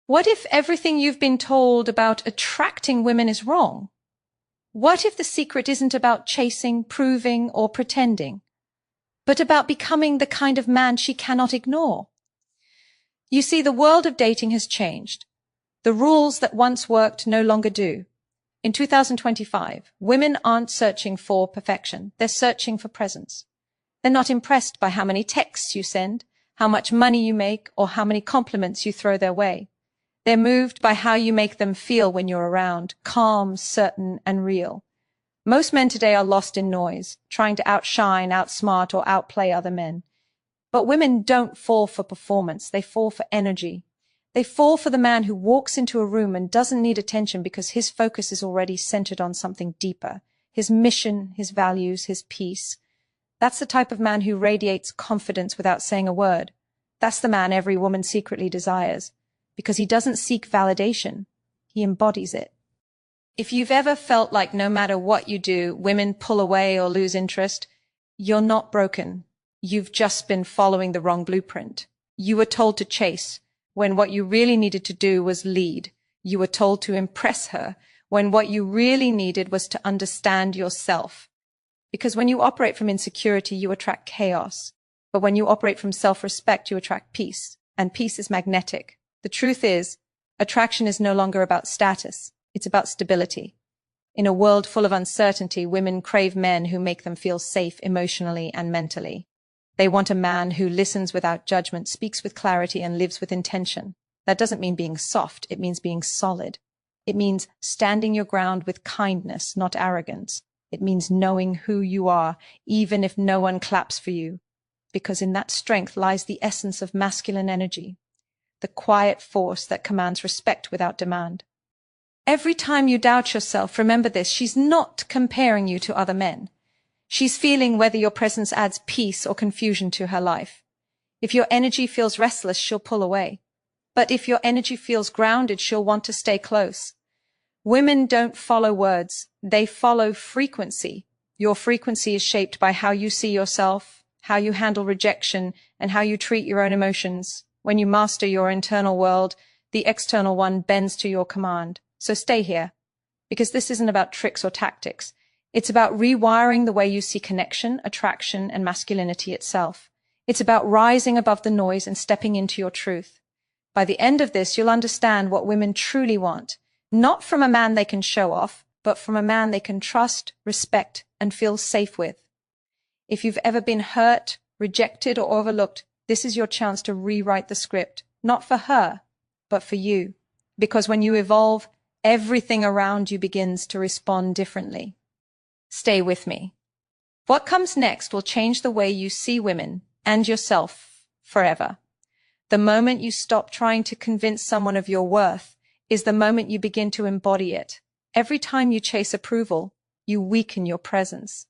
What if everything you've been told about attracting women is wrong? What if the secret isn't about chasing, proving, or pretending, but about becoming the kind of man she cannot ignore? You see, the world of dating has changed. The rules that once worked no longer do. In 2025, women aren't searching for perfection. They're searching for presence. They're not impressed by how many texts you send, how much money you make, or how many compliments you throw their way. They're moved by how you make them feel when you're around, calm, certain, and real. Most men today are lost in noise, trying to outshine, outsmart, or outplay other men. But women don't fall for performance. They fall for energy. They fall for the man who walks into a room and doesn't need attention because his focus is already centered on something deeper, his mission, his values, his peace. That's the type of man who radiates confidence without saying a word. That's the man every woman secretly desires, because he doesn't seek validation. He embodies it. If you've ever felt like no matter what you do, women pull away or lose interest, you're not broken. You've just been following the wrong blueprint. You were told to chase, when what you really needed to do was lead. You were told to impress her, when what you really needed was to understand yourself. Because when you operate from insecurity, you attract chaos. But when you operate from self-respect, you attract peace. And peace is magnetic. The truth is, attraction is no longer about status. It's about stability. In a world full of uncertainty, women crave men who make them feel safe emotionally and mentally. They want a man who listens without judgment, speaks with clarity, and lives with intention. That doesn't mean being soft. It means being solid. It means standing your ground with kindness, not arrogance. It means knowing who you are, even if no one claps for you. Because in that strength lies the essence of masculine energy, the quiet force that commands respect without demand. Every time you doubt yourself, remember this: she's not comparing you to other men. She's feeling whether your presence adds peace or confusion to her life. If your energy feels restless, she'll pull away. But if your energy feels grounded, she'll want to stay close. Women don't follow words. They follow frequency. Your frequency is shaped by how you see yourself, how you handle rejection, and how you treat your own emotions. When you master your internal world, the external one bends to your command. So stay here, because this isn't about tricks or tactics. It's about rewiring the way you see connection, attraction, and masculinity itself. It's about rising above the noise and stepping into your truth. By the end of this, you'll understand what women truly want, not from a man they can show off, but from a man they can trust, respect, and feel safe with. If you've ever been hurt, rejected, or overlooked, this is your chance to rewrite the script, not for her, but for you. Because when you evolve, everything around you begins to respond differently. Stay with me. What comes next will change the way you see women and yourself forever. The moment you stop trying to convince someone of your worth is the moment you begin to embody it. Every time you chase approval, you weaken your presence.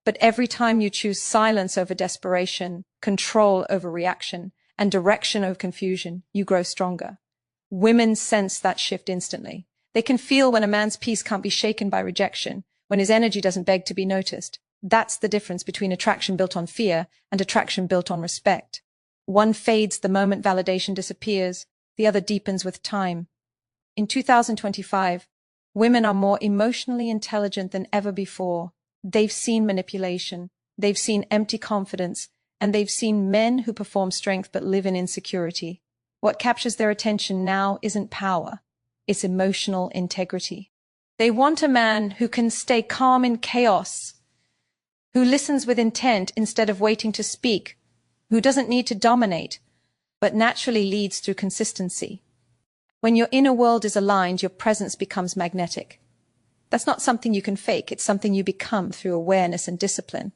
But every time you choose silence over desperation, control over reaction, and direction over confusion, you grow stronger. Women sense that shift instantly. They can feel when a man's peace can't be shaken by rejection, when his energy doesn't beg to be noticed. That's the difference between attraction built on fear and attraction built on respect. One fades the moment validation disappears, the other deepens with time. In 2025, women are more emotionally intelligent than ever before. They've seen manipulation, they've seen empty confidence, and they've seen men who perform strength but live in insecurity. What captures their attention now isn't power, it's emotional integrity. They want a man who can stay calm in chaos, who listens with intent instead of waiting to speak, who doesn't need to dominate, but naturally leads through consistency. When your inner world is aligned, your presence becomes magnetic. That's not something you can fake. It's something you become through awareness and discipline.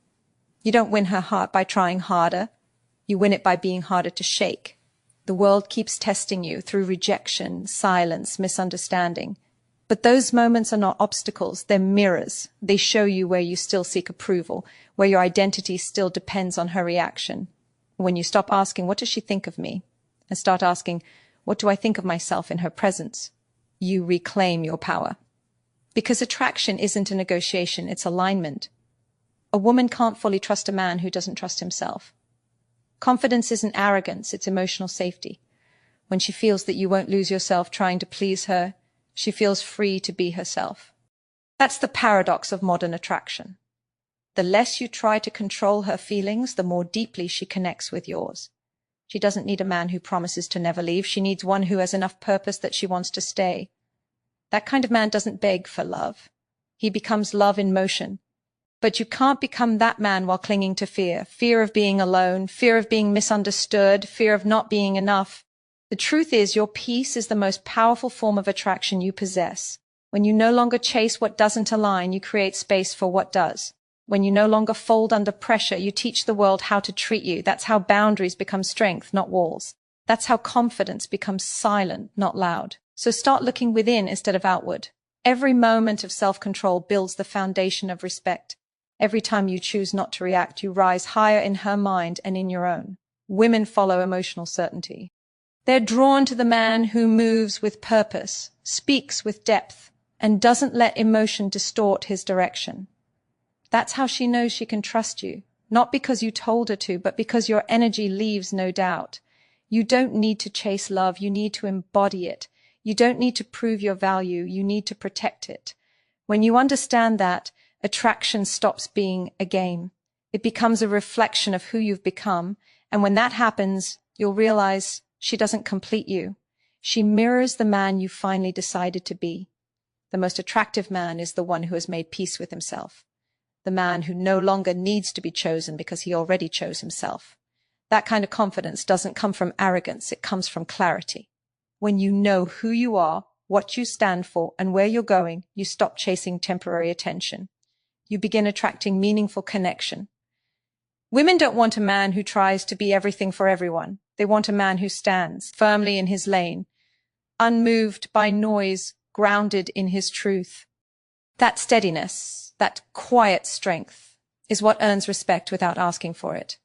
You don't win her heart by trying harder. You win it by being harder to shake. The world keeps testing you through rejection, silence, misunderstanding. But those moments are not obstacles. They're mirrors. They show you where you still seek approval, where your identity still depends on her reaction. When you stop asking, what does she think of me? And start asking, what do I think of myself in her presence? You reclaim your power. Because attraction isn't a negotiation, it's alignment. A woman can't fully trust a man who doesn't trust himself. Confidence isn't arrogance, it's emotional safety. When she feels that you won't lose yourself trying to please her, she feels free to be herself. That's the paradox of modern attraction. The less you try to control her feelings, the more deeply she connects with yours. She doesn't need a man who promises to never leave. She needs one who has enough purpose that she wants to stay. That kind of man doesn't beg for love. He becomes love in motion. But you can't become that man while clinging to fear. Fear of being alone, fear of being misunderstood, fear of not being enough. The truth is, your peace is the most powerful form of attraction you possess. When you no longer chase what doesn't align, you create space for what does. When you no longer fold under pressure, you teach the world how to treat you. That's how boundaries become strength, not walls. That's how confidence becomes silent, not loud. So start looking within instead of outward. Every moment of self-control builds the foundation of respect. Every time you choose not to react, you rise higher in her mind and in your own. Women follow emotional certainty. They're drawn to the man who moves with purpose, speaks with depth, and doesn't let emotion distort his direction. That's how she knows she can trust you, not because you told her to, but because your energy leaves no doubt. You don't need to chase love, you need to embody it. You don't need to prove your value, you need to protect it. When you understand that, attraction stops being a game. It becomes a reflection of who you've become, and when that happens, you'll realize she doesn't complete you. She mirrors the man you finally decided to be. The most attractive man is the one who has made peace with himself. The man who no longer needs to be chosen because he already chose himself. That kind of confidence doesn't come from arrogance, it comes from clarity. When you know who you are, what you stand for, and where you're going, you stop chasing temporary attention. You begin attracting meaningful connection. Women don't want a man who tries to be everything for everyone. They want a man who stands firmly in his lane, unmoved by noise, grounded in his truth. That steadiness, that quiet strength, is what earns respect without asking for it.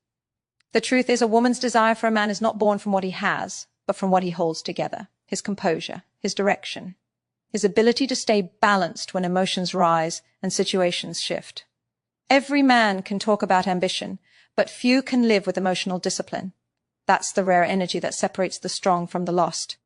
The truth is, a woman's desire for a man is not born from what he has, but from what he holds together, his composure, his direction, his ability to stay balanced when emotions rise and situations shift. Every man can talk about ambition, but few can live with emotional discipline. That's the rare energy that separates the strong from the lost.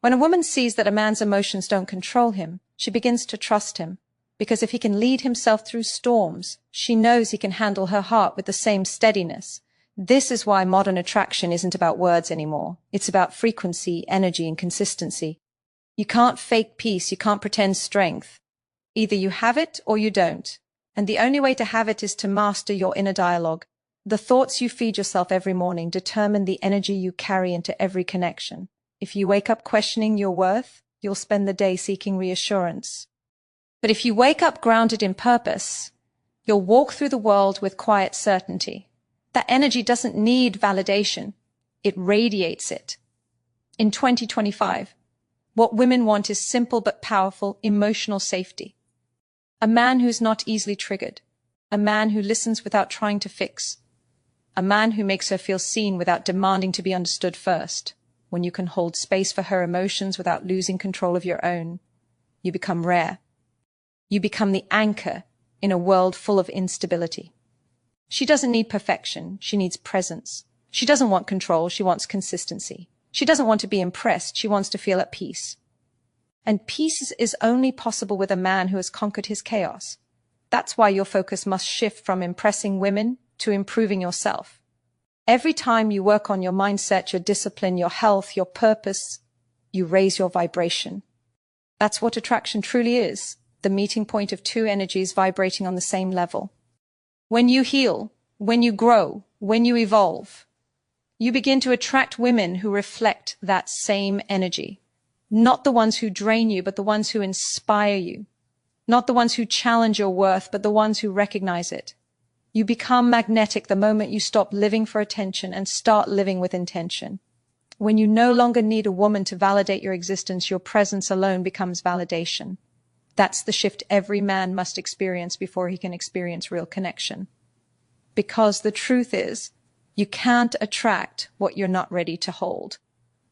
When a woman sees that a man's emotions don't control him, she begins to trust him, because if he can lead himself through storms, she knows he can handle her heart with the same steadiness. This is why modern attraction isn't about words anymore. It's about frequency, energy, and consistency. You can't fake peace, you can't pretend strength. Either you have it or you don't. And the only way to have it is to master your inner dialogue. The thoughts you feed yourself every morning determine the energy you carry into every connection. If you wake up questioning your worth, you'll spend the day seeking reassurance. But if you wake up grounded in purpose, you'll walk through the world with quiet certainty. That energy doesn't need validation. It radiates it. In 2025, what women want is simple but powerful emotional safety. A man who's not easily triggered. A man who listens without trying to fix. A man who makes her feel seen without demanding to be understood first. When you can hold space for her emotions without losing control of your own, you become rare. You become the anchor in a world full of instability. She doesn't need perfection, she needs presence. She doesn't want control, she wants consistency. She doesn't want to be impressed, she wants to feel at peace. And peace is only possible with a man who has conquered his chaos. That's why your focus must shift from impressing women to improving yourself. Every time you work on your mindset, your discipline, your health, your purpose, you raise your vibration. That's what attraction truly is, the meeting point of two energies vibrating on the same level. When you heal, when you grow, when you evolve, you begin to attract women who reflect that same energy. Not the ones who drain you, but the ones who inspire you. Not the ones who challenge your worth, but the ones who recognize it. You become magnetic the moment you stop living for attention and start living with intention. When you no longer need a woman to validate your existence, your presence alone becomes validation. That's the shift every man must experience before he can experience real connection. Because the truth is, you can't attract what you're not ready to hold.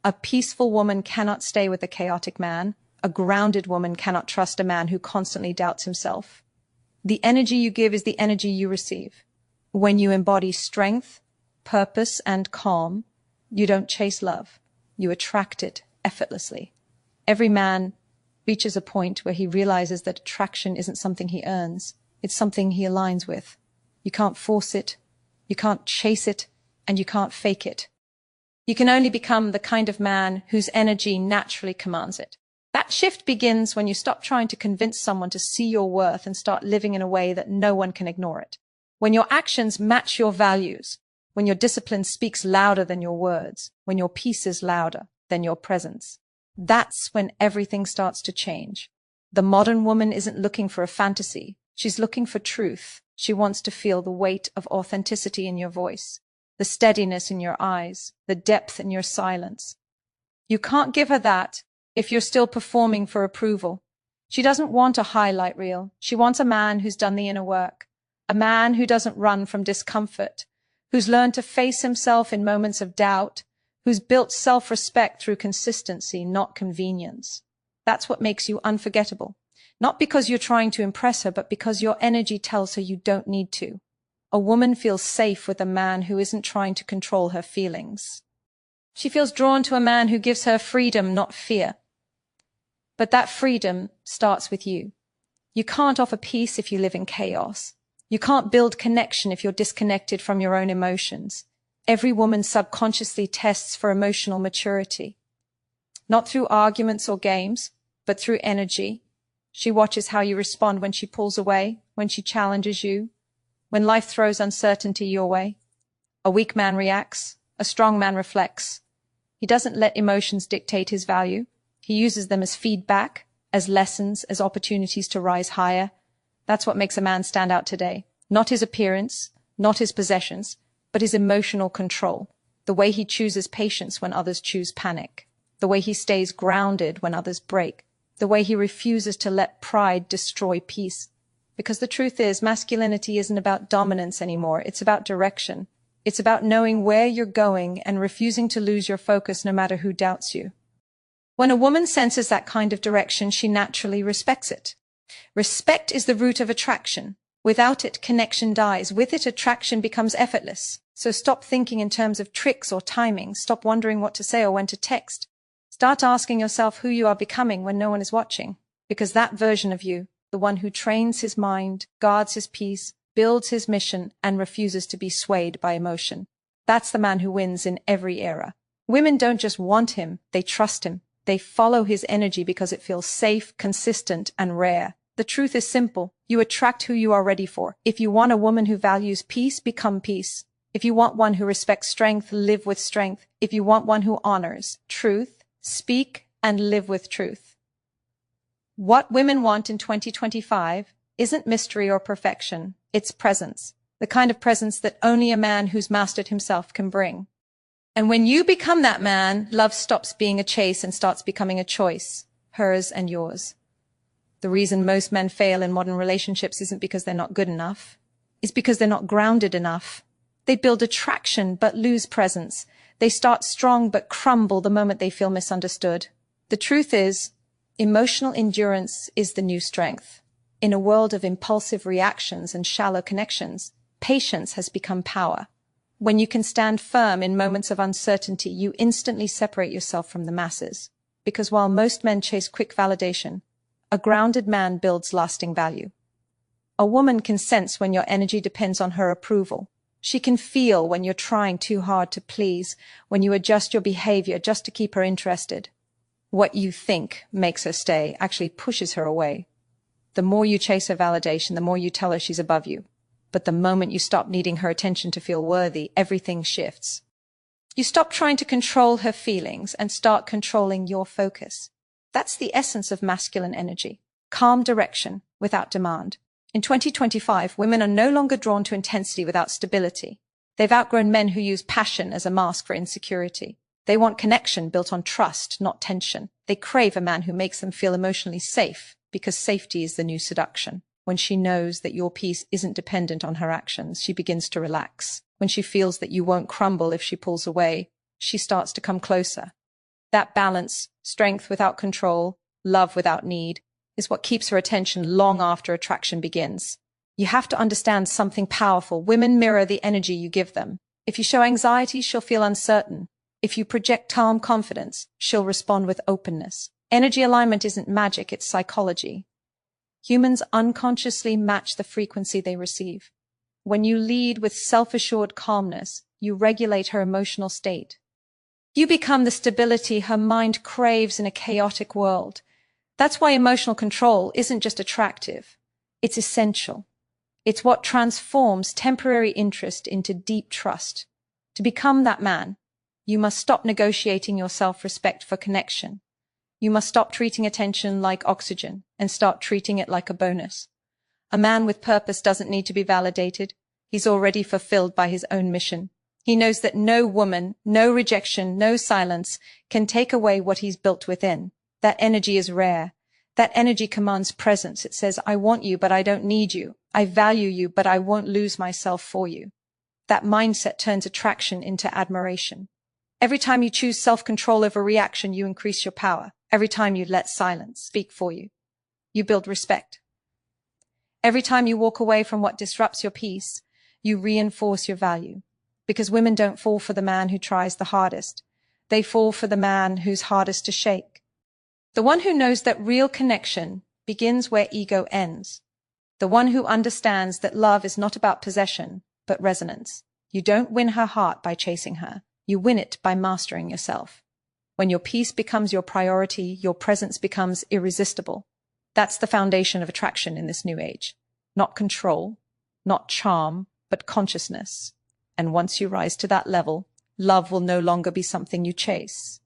A peaceful woman cannot stay with a chaotic man. A grounded woman cannot trust a man who constantly doubts himself. The energy you give is the energy you receive. When you embody strength, purpose, and calm, you don't chase love. you attract it effortlessly. Every man reaches a point where he realizes that attraction isn't something he earns. It's something he aligns with. You can't force it, you can't chase it, and you can't fake it. You can only become the kind of man whose energy naturally commands it. That shift begins when you stop trying to convince someone to see your worth and start living in a way that no one can ignore it. When your actions match your values, when your discipline speaks louder than your words, when your peace is louder than your presence, that's when everything starts to change. The modern woman isn't looking for a fantasy. She's looking for truth. She wants to feel the weight of authenticity in your voice, the steadiness in your eyes, the depth in your silence. You can't give her that if you're still performing for approval. She doesn't want a highlight reel. She wants a man who's done the inner work, a man who doesn't run from discomfort, who's learned to face himself in moments of doubt, who's built self-respect through consistency, not convenience. That's what makes you unforgettable. Not because you're trying to impress her, but because your energy tells her you don't need to. A woman feels safe with a man who isn't trying to control her feelings. She feels drawn to a man who gives her freedom, not fear. But that freedom starts with you. You can't offer peace if you live in chaos. You can't build connection if you're disconnected from your own emotions. Every woman subconsciously tests for emotional maturity. Not through arguments or games, but through energy. She watches how you respond when she pulls away, when she challenges you, when life throws uncertainty your way. A weak man reacts, a strong man reflects. He doesn't let emotions dictate his value. He uses them as feedback, as lessons, as opportunities to rise higher. That's what makes a man stand out today. Not his appearance, not his possessions, but his emotional control. The way he chooses patience when others choose panic. The way he stays grounded when others break. The way he refuses to let pride destroy peace. Because the truth is, masculinity isn't about dominance anymore. It's about direction. It's about knowing where you're going and refusing to lose your focus no matter who doubts you. When a woman senses that kind of direction, she naturally respects it. Respect is the root of attraction. Without it, connection dies. With it, attraction becomes effortless. So stop thinking in terms of tricks or timing. Stop wondering what to say or when to text. Start asking yourself who you are becoming when no one is watching. Because that version of you, the one who trains his mind, guards his peace, builds his mission, and refuses to be swayed by emotion, that's the man who wins in every era. Women don't just want him, they trust him. They follow his energy because it feels safe, consistent, and rare. The truth is simple. You attract who you are ready for. If you want a woman who values peace, become peace. If you want one who respects strength, live with strength. If you want one who honors truth, speak and live with truth. What women want in 2025 isn't mystery or perfection. It's presence. The kind of presence that only a man who's mastered himself can bring. And when you become that man, love stops being a chase and starts becoming a choice, hers and yours. The reason most men fail in modern relationships isn't because they're not good enough. It's because they're not grounded enough. They build attraction but lose presence. They start strong but crumble the moment they feel misunderstood. The truth is, emotional endurance is the new strength. In a world of impulsive reactions and shallow connections, patience has become power. When you can stand firm in moments of uncertainty, you instantly separate yourself from the masses. Because while most men chase quick validation, a grounded man builds lasting value. A woman can sense when your energy depends on her approval. She can feel when you're trying too hard to please, when you adjust your behavior just to keep her interested. What you think makes her stay actually pushes her away. The more you chase her validation, the more you tell her she's above you. But the moment you stop needing her attention to feel worthy, everything shifts. You stop trying to control her feelings and start controlling your focus. That's the essence of masculine energy. Calm direction without demand. In 2025, women are no longer drawn to intensity without stability. They've outgrown men who use passion as a mask for insecurity. They want connection built on trust, not tension. They crave a man who makes them feel emotionally safe, because safety is the new seduction. When she knows that your peace isn't dependent on her actions, she begins to relax. When she feels that you won't crumble if she pulls away, she starts to come closer. That balance, strength without control, love without need, is what keeps her attention long after attraction begins. You have to understand something powerful. Women mirror the energy you give them. If you show anxiety, she'll feel uncertain. If you project calm confidence, she'll respond with openness. Energy alignment isn't magic, it's psychology. Humans unconsciously match the frequency they receive. When you lead with self-assured calmness, you regulate her emotional state. You become the stability her mind craves in a chaotic world. That's why emotional control isn't just attractive. It's essential. It's what transforms temporary interest into deep trust. To become that man, you must stop negotiating your self-respect for connection. You must stop treating attention like oxygen and start treating it like a bonus. A man with purpose doesn't need to be validated. He's already fulfilled by his own mission. He knows that no woman, no rejection, no silence can take away what he's built within. That energy is rare. That energy commands presence. It says, I want you, but I don't need you. I value you, but I won't lose myself for you. That mindset turns attraction into admiration. Every time you choose self-control over reaction, you increase your power. Every time you let silence speak for you, you build respect. Every time you walk away from what disrupts your peace, you reinforce your value. Because women don't fall for the man who tries the hardest. They fall for the man who's hardest to shake. The one who knows that real connection begins where ego ends. The one who understands that love is not about possession, but resonance. You don't win her heart by chasing her. You win it by mastering yourself. When your peace becomes your priority, your presence becomes irresistible. That's the foundation of attraction in this new age. Not control, not charm, but consciousness. And once you rise to that level, love will no longer be something you chase.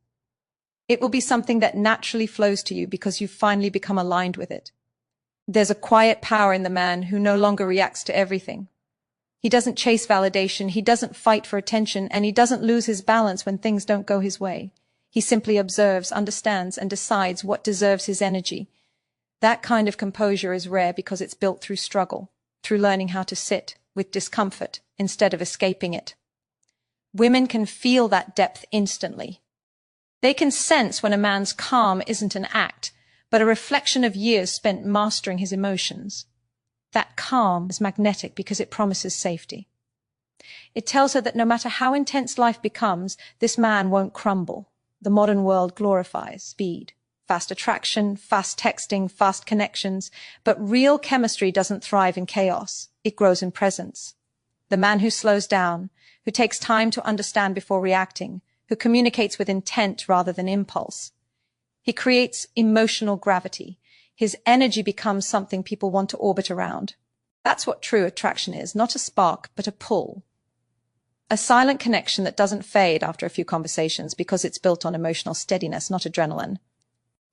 It will be something that naturally flows to you because you've finally become aligned with it. There's a quiet power in the man who no longer reacts to everything. He doesn't chase validation, he doesn't fight for attention, and he doesn't lose his balance when things don't go his way. He simply observes, understands, and decides what deserves his energy. That kind of composure is rare because it's built through struggle, through learning how to sit with discomfort instead of escaping it. Women can feel that depth instantly. They can sense when a man's calm isn't an act, but a reflection of years spent mastering his emotions. That calm is magnetic because it promises safety. It tells her that no matter how intense life becomes, this man won't crumble. The modern world glorifies speed, fast attraction, fast texting, fast connections, but real chemistry doesn't thrive in chaos. It grows in presence. The man who slows down, who takes time to understand before reacting, who communicates with intent rather than impulse. He creates emotional gravity. His energy becomes something people want to orbit around. That's what true attraction is, not a spark, but a pull. A silent connection that doesn't fade after a few conversations because it's built on emotional steadiness, not adrenaline.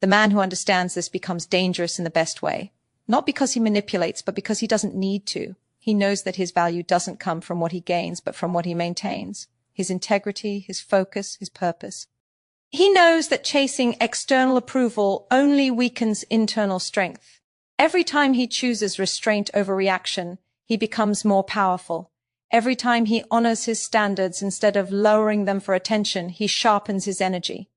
The man who understands this becomes dangerous in the best way, not because he manipulates, but because he doesn't need to. He knows that his value doesn't come from what he gains, but from what he maintains. His integrity, his focus, his purpose. He knows that chasing external approval only weakens internal strength. Every time he chooses restraint over reaction, he becomes more powerful. Every time he honors his standards instead of lowering them for attention, he sharpens his energy.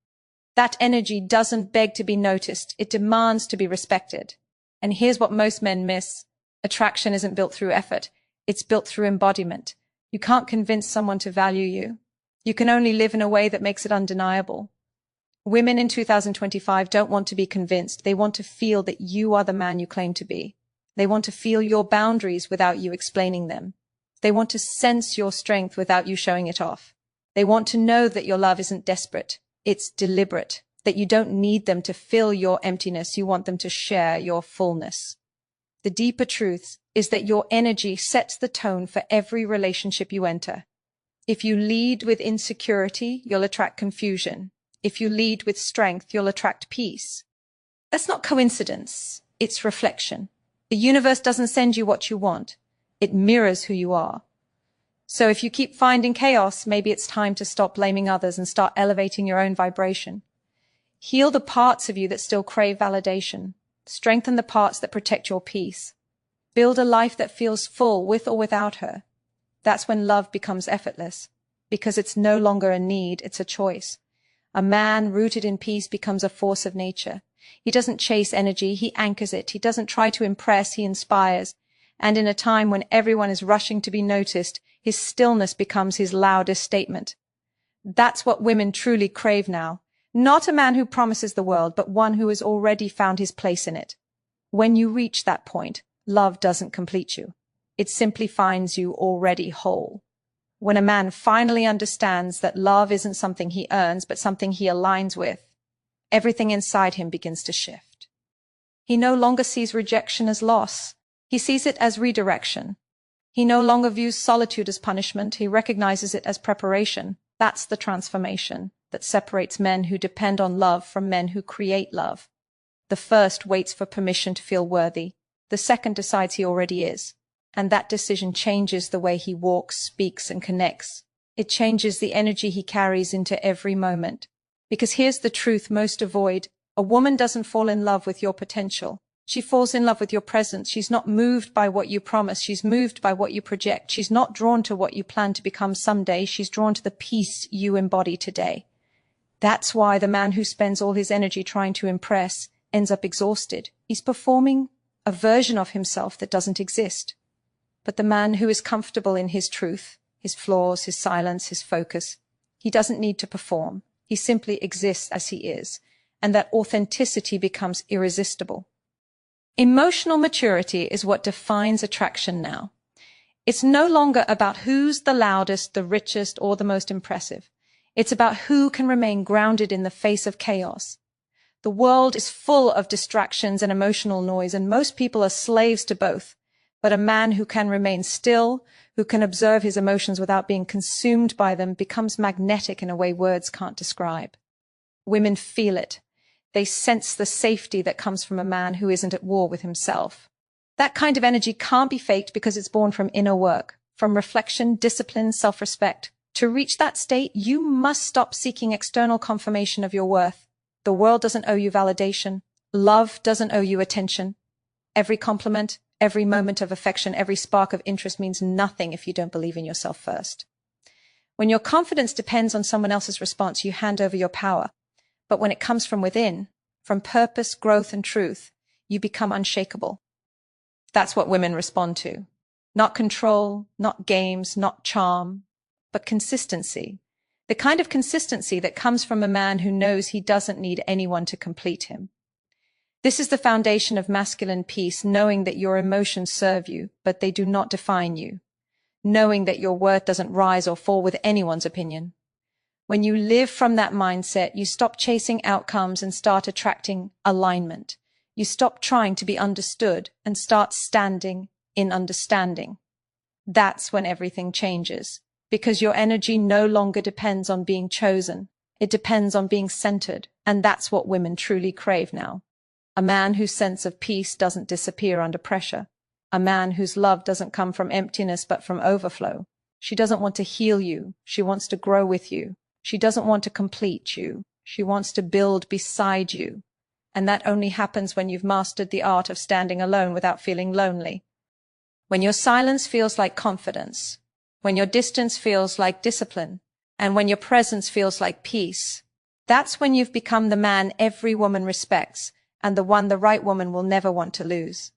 That energy doesn't beg to be noticed, it demands to be respected. And here's what most men miss. Attraction isn't built through effort, it's built through embodiment. You can't convince someone to value you. You can only live in a way that makes it undeniable. Women in 2025 don't want to be convinced. They want to feel that you are the man you claim to be. They want to feel your boundaries without you explaining them. They want to sense your strength without you showing it off. They want to know that your love isn't desperate. It's deliberate. That you don't need them to fill your emptiness. You want them to share your fullness. The deeper truth is that your energy sets the tone for every relationship you enter. If you lead with insecurity, you'll attract confusion. If you lead with strength, you'll attract peace. That's not coincidence. It's reflection. The universe doesn't send you what you want. It mirrors who you are. So if you keep finding chaos, maybe it's time to stop blaming others and start elevating your own vibration. Heal the parts of you that still crave validation. Strengthen the parts that protect your peace. Build a life that feels full with or without her. That's when love becomes effortless, because it's no longer a need, it's a choice. A man rooted in peace becomes a force of nature. He doesn't chase energy, he anchors it. He doesn't try to impress, he inspires. And in a time when everyone is rushing to be noticed, his stillness becomes his loudest statement. That's what women truly crave now. Not a man who promises the world, but one who has already found his place in it. When you reach that point, love doesn't complete you. It simply finds you already whole. When a man finally understands that love isn't something he earns, but something he aligns with, everything inside him begins to shift. He no longer sees rejection as loss. He sees it as redirection. He no longer views solitude as punishment. He recognizes it as preparation. That's the transformation that separates men who depend on love from men who create love. The first waits for permission to feel worthy. The second decides he already is. And that decision changes the way he walks, speaks, and connects. It changes the energy he carries into every moment. Because here's the truth most avoid. A woman doesn't fall in love with your potential. She falls in love with your presence. She's not moved by what you promise. She's moved by what you project. She's not drawn to what you plan to become someday. She's drawn to the peace you embody today. That's why the man who spends all his energy trying to impress ends up exhausted. He's performing a version of himself that doesn't exist. But the man who is comfortable in his truth, his flaws, his silence, his focus, he doesn't need to perform. He simply exists as he is. And that authenticity becomes irresistible. Emotional maturity is what defines attraction now. It's no longer about who's the loudest, the richest, or the most impressive. It's about who can remain grounded in the face of chaos. The world is full of distractions and emotional noise, and most people are slaves to both. But a man who can remain still, who can observe his emotions without being consumed by them, becomes magnetic in a way words can't describe. Women feel it. They sense the safety that comes from a man who isn't at war with himself. That kind of energy can't be faked because it's born from inner work, from reflection, discipline, self-respect. To reach that state, you must stop seeking external confirmation of your worth. The world doesn't owe you validation. Love doesn't owe you attention. Every compliment, every moment of affection, every spark of interest means nothing if you don't believe in yourself first. When your confidence depends on someone else's response, you hand over your power. But when it comes from within, from purpose, growth, and truth, you become unshakable. That's what women respond to. Not control, not games, not charm, but consistency. The kind of consistency that comes from a man who knows he doesn't need anyone to complete him. This is the foundation of masculine peace, knowing that your emotions serve you, but they do not define you. Knowing that your worth doesn't rise or fall with anyone's opinion. When you live from that mindset, you stop chasing outcomes and start attracting alignment. You stop trying to be understood and start standing in understanding. That's when everything changes, because your energy no longer depends on being chosen. It depends on being centered, and that's what women truly crave now. A man whose sense of peace doesn't disappear under pressure. A man whose love doesn't come from emptiness but from overflow. She doesn't want to heal you. She wants to grow with you. She doesn't want to complete you. She wants to build beside you. And that only happens when you've mastered the art of standing alone without feeling lonely. When your silence feels like confidence. When your distance feels like discipline. And when your presence feels like peace. That's when you've become the man every woman respects, and the one the right woman will never want to lose.